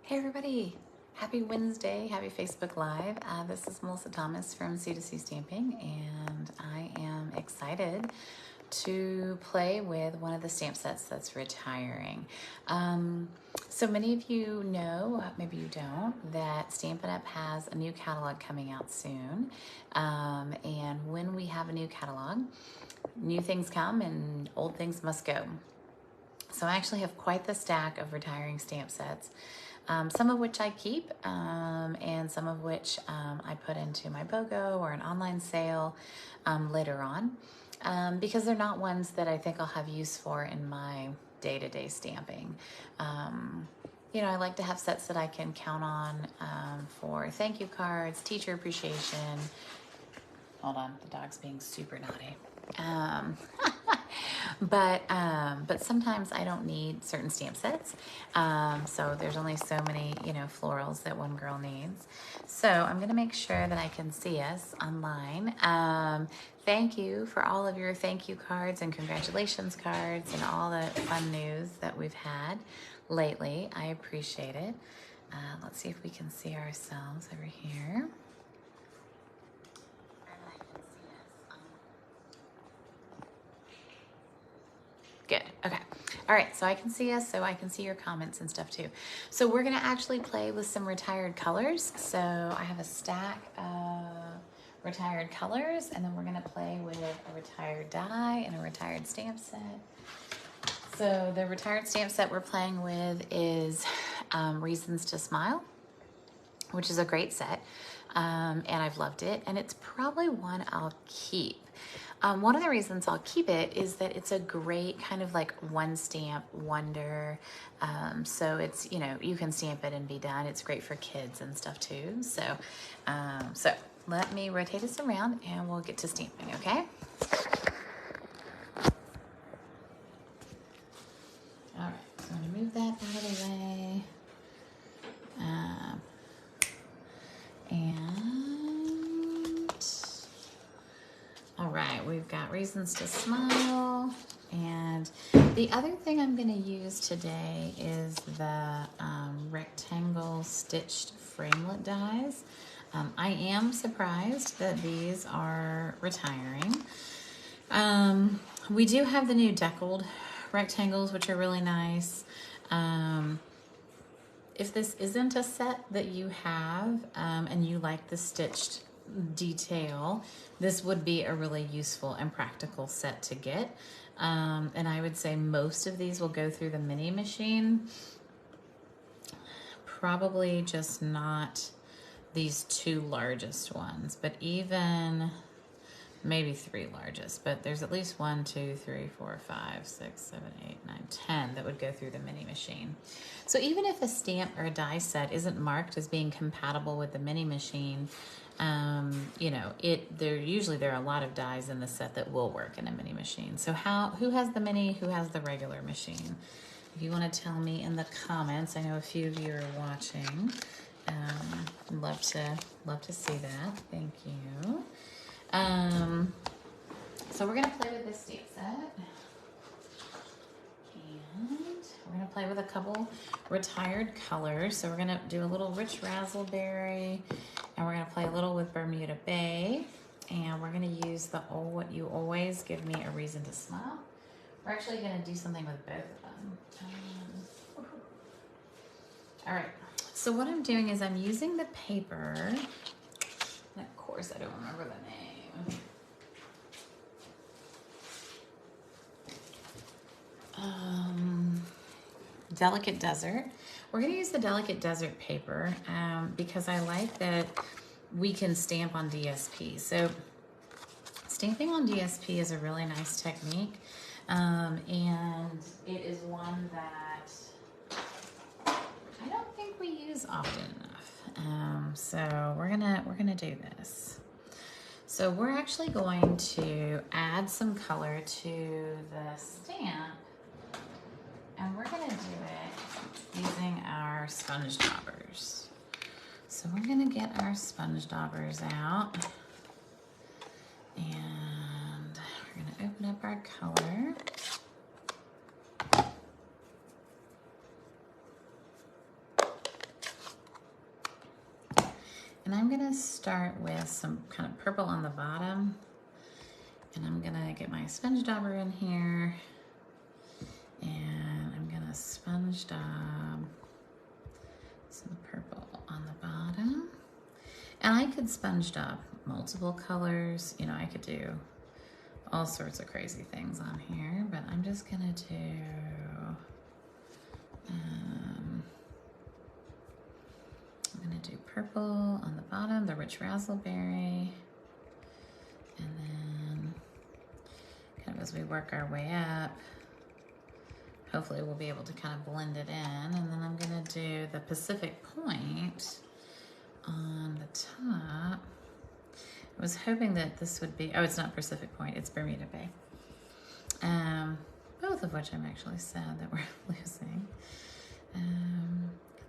Hey everybody, happy Wednesday, happy Facebook Live. This is Melissa Thomas from C2C Stamping, and I am excited to play with one of the stamp sets that's retiring. So many of you know, maybe you don't, that Stampin' Up! Has a new catalog coming out soon. And when we have a new catalog, new things come and old things must go. So I actually have quite the stack of retiring stamp sets. Some of which I keep, and some of which I put into my BOGO or an online sale later on, because they're not ones that I think I'll have use for in my day-to-day stamping. You know, I like to have sets that I can count on for thank you cards, teacher appreciation. Hold on, the dog's being super naughty. But sometimes I don't need certain stamp sets. So there's only so many, florals that one girl needs. So I'm going to make sure that I can see us online. Thank you for all of your thank you cards and congratulations cards and all the fun news that we've had lately. I appreciate it. Let's see if we can see ourselves over here. Good. Okay. All right. So I can see us, so I can see your comments and stuff too. So we're going to actually play with some retired colors. So I have a stack of retired colors, and then we're going to play with a retired die and a retired stamp set. So the retired stamp set we're playing with is Reasons to Smile, which is a great set. And I've loved it. And it's probably one I'll keep. One of the reasons I'll keep it is that it's a great kind of like one stamp wonder. So it's, you can stamp it and be done. It's great for kids and stuff too. So let me rotate this around and we'll get to stamping, okay? All right, so I'm gonna move that out of the way. All right, we've got Reasons to Smile. And the other thing I'm going to use today is the rectangle stitched framelit dies. I am surprised that these are retiring. We do have the new deckled rectangles, which are really nice. If this isn't a set that you have and you like the stitched detail, this would be a really useful and practical set to get. And I would say most of these will go through the mini machine. Probably just not these two largest ones, but even maybe three largest, but there's at least 1, 2, 3, 4, 5, 6, 7, 8, 9, 10 that would go through the mini machine. So even if a stamp or a die set isn't marked as being compatible with the mini machine, there are a lot of dies in the set that will work in a mini machine. So who has the mini, who has the regular machine? If you want to tell me in the comments, I know a few of you are watching. Love to see that. Thank you. So we're gonna play with this stamp set, and we're gonna play with a couple retired colors. So we're gonna do a little rich razzleberry, and we're gonna play a little with Bermuda Bay, and we're gonna use the What You Always Give Me a Reason to Smile. We're actually gonna do something with both of them. All right. So what I'm doing is I'm using the paper. And of course, I don't remember the name. Delicate Desert. We're going to use the Delicate Desert paper because I like that we can stamp on DSP. So stamping on DSP is a really nice technique, and it is one that I don't think we use often enough. So we're gonna do this. So we're actually going to add some color to the stamp, and we're gonna do it using our sponge daubers. So we're gonna get our sponge daubers out, and we're gonna open up our color. And I'm gonna start with some kind of purple on the bottom. And I'm gonna get my sponge dauber in here. And I'm gonna sponge daub some purple on the bottom. And I could sponge daub multiple colors. You know, I could do all sorts of crazy things on here, but I'm just gonna do, I'm gonna do purple on the bottom, the rich raspberry, and then kind of as we work our way up, hopefully we'll be able to kind of blend it in. And then I'm gonna do the Pacific Point on the top. I was hoping that this would be, oh, it's not Pacific Point, it's Bermuda Bay. Both of which I'm actually sad that we're losing.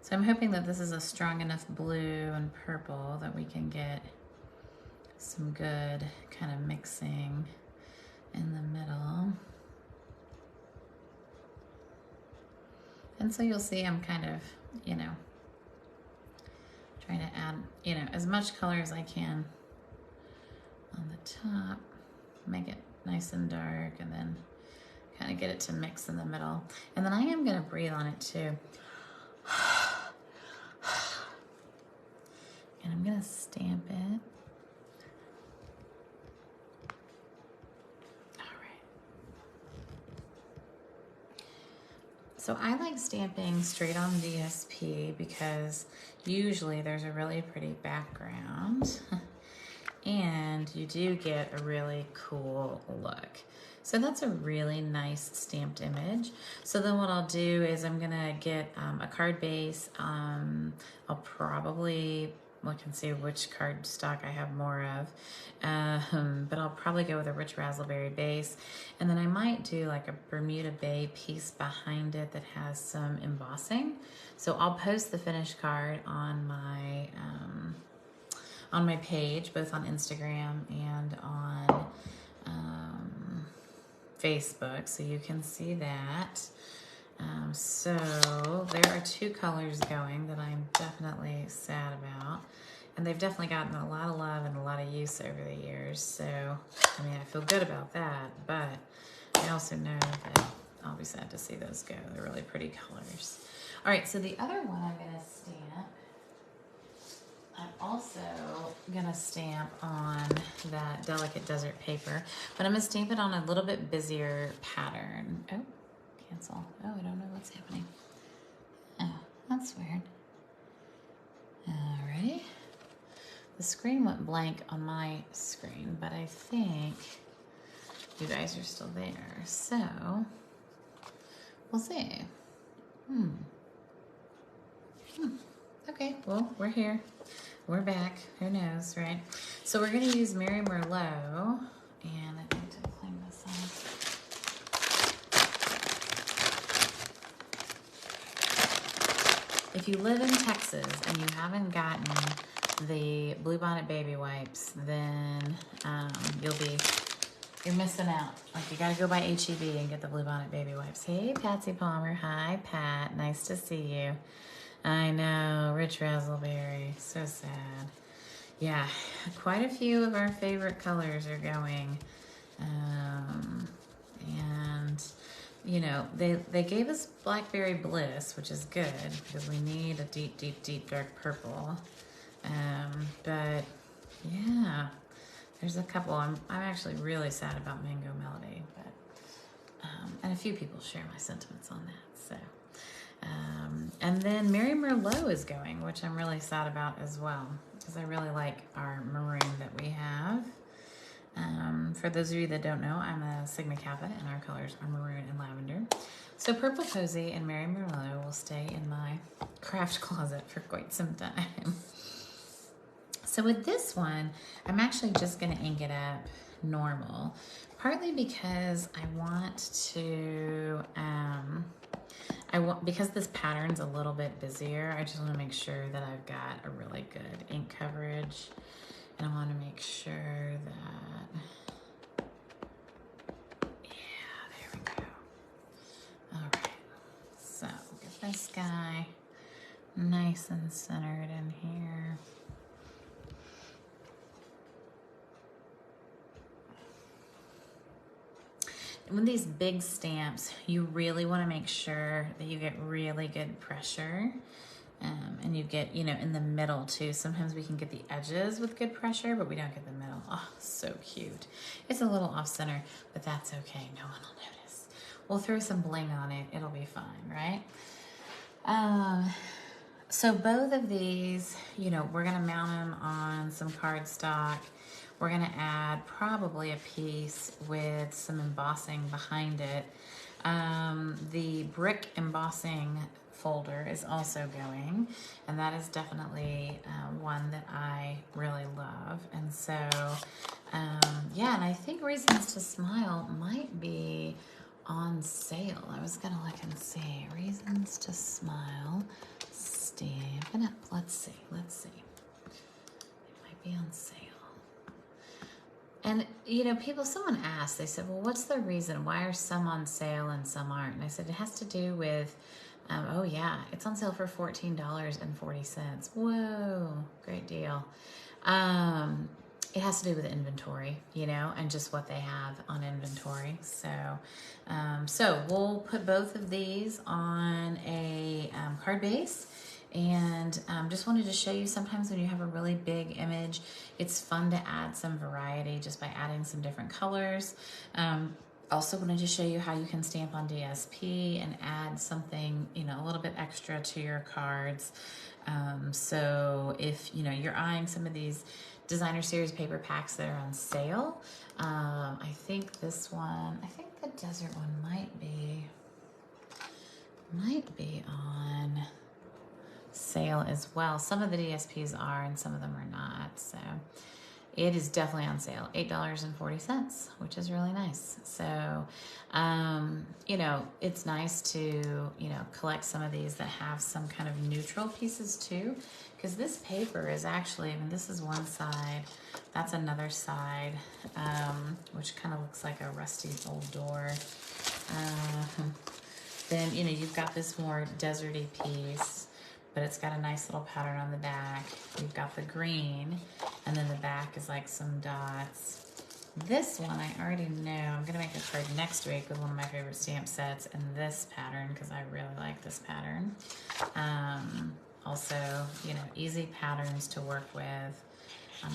So I'm hoping that this is a strong enough blue and purple that we can get some good kind of mixing in the middle. And so you'll see I'm kind of, you know, trying to add, you know, as much color as I can on the top, make it nice and dark, and then kind of get it to mix in the middle. And then I am gonna breathe on it too. And I'm gonna stamp it. So I like stamping straight on DSP because usually there's a really pretty background and you do get a really cool look. So that's a really nice stamped image. So then what I'll do is I'm gonna get a card base. I'll probably look and see which card stock I have more of. But I'll probably go with a rich raspberry base. And then I might do like a Bermuda Bay piece behind it that has some embossing. So I'll post the finished card on my page, both on Instagram and on Facebook, so you can see that. So there are two colors going that I'm definitely sad about, and they've definitely gotten a lot of love and a lot of use over the years. So, I mean, I feel good about that, but I also know that I'll be sad to see those go. They're really pretty colors. All right, so the other one I'm gonna stamp, I'm also gonna stamp on that delicate desert paper, but I'm gonna stamp it on a little bit busier pattern. Oh, cancel. Oh, I don't know what's happening. Oh, that's weird. Alrighty. The screen went blank on my screen, but I think you guys are still there. So, we'll see. Okay, well, we're here. We're back. Who knows, right? So we're going to use Mary Merlot, and I need to clean this off. If you live in Texas and you haven't gotten the Bluebonnet baby wipes, then you're missing out. Like, you got to go by HEB and get the Bluebonnet baby wipes. Hey, Patsy Palmer. Hi, Pat. Nice to see you. I know, rich raspberry, so sad. Yeah, quite a few of our favorite colors are going. And, you know, they gave us Blackberry Bliss, which is good because we need a deep, deep, deep dark purple. But yeah, there's a couple. I'm actually really sad about Mango Melody, but, and a few people share my sentiments on that, so. And then Mary Merlot is going, which I'm really sad about as well, because I really like our maroon that we have. For those of you that don't know, I'm a Sigma Kappa, and our colors are maroon and lavender. So Purple Cozy and Mary Merlot will stay in my craft closet for quite some time. So with this one, I'm actually just going to ink it up normal, partly because I want to... because this pattern's a little bit busier, I just want to make sure that I've got a really good ink coverage, and I want to make sure that, yeah, there we go. All right, so get this guy nice and centered in here. with these big stamps, you really want to make sure that you get really good pressure. And you get, you know, in the middle too. Sometimes we can get the edges with good pressure, but we don't get the middle. Oh, so cute. It's a little off center, but that's okay. No one will notice. We'll throw some bling on it. It'll be fine, right? So both of these, you know, we're gonna mount them on some cardstock. We're gonna add probably a piece with some embossing behind it. The brick embossing folder is also going, and that is definitely one that I really love. And so, yeah, and I think Reasons to Smile might be on sale. I was gonna look and see. Reasons to Smile, Stampin' Up. Let's see. It might be on sale. And, you know, someone asked, they said, well, what's the reason? Why are some on sale and some aren't? And I said, it has to do with, oh yeah, it's on sale for $14.40. Whoa, great deal. It has to do with inventory, you know, and just what they have on inventory. So, so we'll put both of these on a card base. And just wanted to show you, sometimes when you have a really big image, it's fun to add some variety just by adding some different colors. Also wanted to show you how you can stamp on DSP and add something, you know, a little bit extra to your cards. So if, you know, you're eyeing some of these designer series paper packs that are on sale, I think this one, I think the desert one might be on sale as well. Some of the DSPs are and some of them are not. So it is definitely on sale, $8.40, which is really nice. So, you know, it's nice to, you know, collect some of these that have some kind of neutral pieces too, because this paper is actually, I mean, this is one side, that's another side, which kind of looks like a rusty old door. Then, you know, you've got this more deserty piece, but it's got a nice little pattern on the back. You've got the green, and then the back is like some dots. This one I already know. I'm gonna make a card next week with one of my favorite stamp sets and this pattern, because I really like this pattern. Also, you know, easy patterns to work with.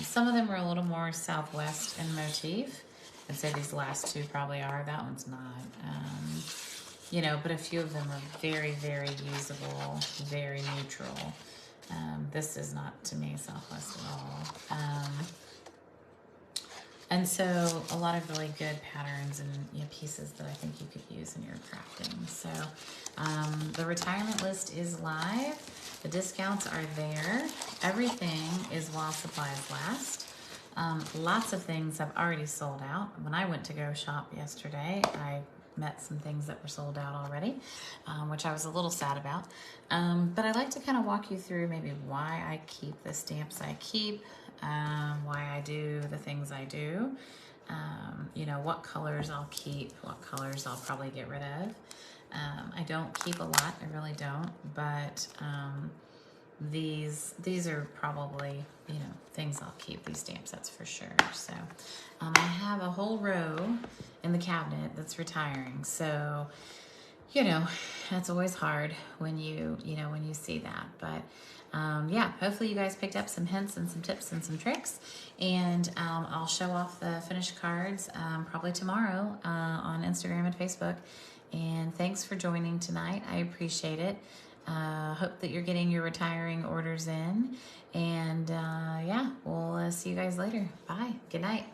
Some of them are a little more Southwest in motif. I'd say these last two probably are. That one's not. You know, but a few of them are very, very usable, very neutral. This is not, to me, Southwest at all. And so a lot of really good patterns and, you know, pieces that I think you could use in your crafting. So the retirement list is live. The discounts are there. Everything is while supplies last. Lots of things have already sold out. When I went to go shop yesterday, I met some things that were sold out already, which I was a little sad about. But I like to kind of walk you through maybe why I keep the stamps I keep, why I do the things I do, you know, what colors I'll keep, what colors I'll probably get rid of. I don't keep a lot, I really don't, but these are probably, you know, things I'll keep, these stamp sets for sure. So I have a whole row in the cabinet that's retiring. So, you know, that's always hard when you know, when you see that. But yeah, hopefully you guys picked up some hints and some tips and some tricks. And I'll show off the finished cards probably tomorrow on Instagram and Facebook. And thanks for joining tonight. I appreciate it. Hope that you're getting your retiring orders in. And yeah, we'll see you guys later. Bye. Good night.